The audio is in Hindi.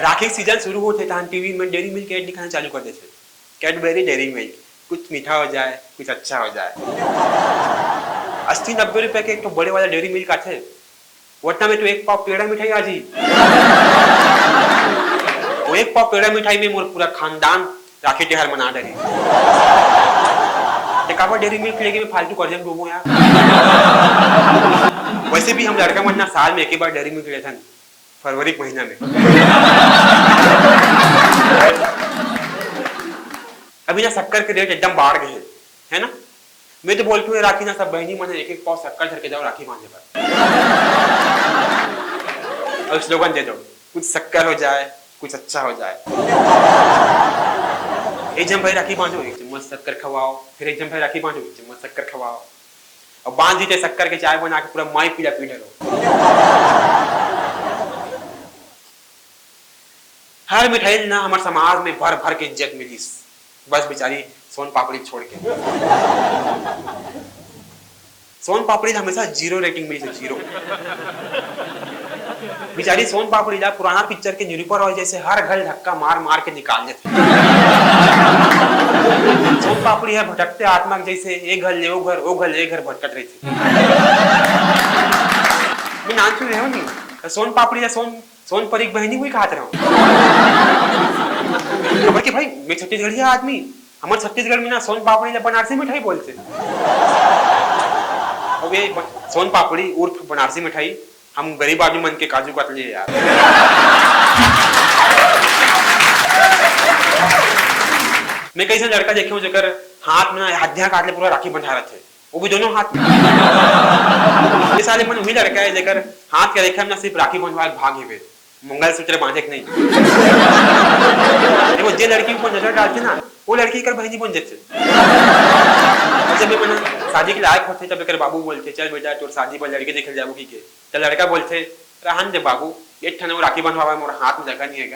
राखी सीजन शुरू होते तहन टीवी में डेयरी मिल्क ऐड दिखाना चालू कर देते। कैडबरी डेयरी मिल्क, कुछ मीठा हो जाए, कुछ अच्छा हो जाए। 80-90 रुपए के एक तो बड़े वाला डेयरी मिल्क आते, वरना में तो एक पाव पेड़ा मिठाई आ जी। वो एक पाव पेड़ा मिठाई में मोर पूरा खानदान राखी त्योहार मना डरे। काबर डेयरी मिल्क लेके मैं फालतू कर डूबो यार। वैसे भी हम लड़का महीना साल में एक ही बार डेयरी मिल्क लेते हैं, फरवरी के महीना में। अभी ना शक्कर के रेट एकदम बढ़ गए है ना। मैं तो बोलती हूँ राखी ना सब बहनी मन एक एक पाव शक्कर धर के जाओ राखी बांधने पर, और स्लोगन दे दो कुछ शक्कर हो जाए कुछ अच्छा हो जाए। एक जम भाई राखी बांधो, एक चम्मच शक्कर खवाओ, फिर एक जम भाई राखी बांधो, एक चम्मच शक्कर खवाओ, और बांध दीते शक्कर के चाय बना के पूरा माई पीला पी डरो। हर मिठाई ना हमारे समाज में भर भर के इज्जत मिली, बस बेचारी सोन पापड़ी छोड़ के। सोन पापड़ी हमेशा 0 रेटिंग मिली, 0। बेचारी सोन पापड़ी ला पुराना पिक्चर के निरूपण और जैसे हर घर धक्का मार मार के निकाल देते। सोन पापड़ी है भटकते आत्मा जैसे एक घर ले वो घर ले घर भटकत रही थी। मैं नाम सुन रहे हो नहीं, सोन पापड़ी या सोन परी बहनी हुई कहा रहा हूँ। खबर कि भाई मैं छत्तीसगढ़ी आदमी, हमारे छत्तीसगढ़ में ना सोन पापड़ी या बनारसी मिठाई बोलते। अब ये सोन पापड़ी उर्फ बनारसी मिठाई हम गरीब आदमी मन के काजू कतली यार। मैं कई से लड़का देखे हूँ जेकर हाथ में हड्डियां काट ले पूरा राखी बंधा रहे थे, वो भी दोनों हाथ में। ये साले मन वही लड़का है जेकर हाथ के रेखा में सिर्फ राखी बंधवा भाग ही मंगलसूत्र बांधे के नहीं। वो जे लड़की को नजर डालते ना वो लड़की कर बहनी बन जाते। जब मैं शादी के लायक होते तब एक बाबू बोलते चल बेटा तोर शादी पर लड़की देखे जाबू की के, तो लड़का बोलते रहन दे बाबू एक ठन राखी बंधवावा मोर हाथ में जगह नहीं है।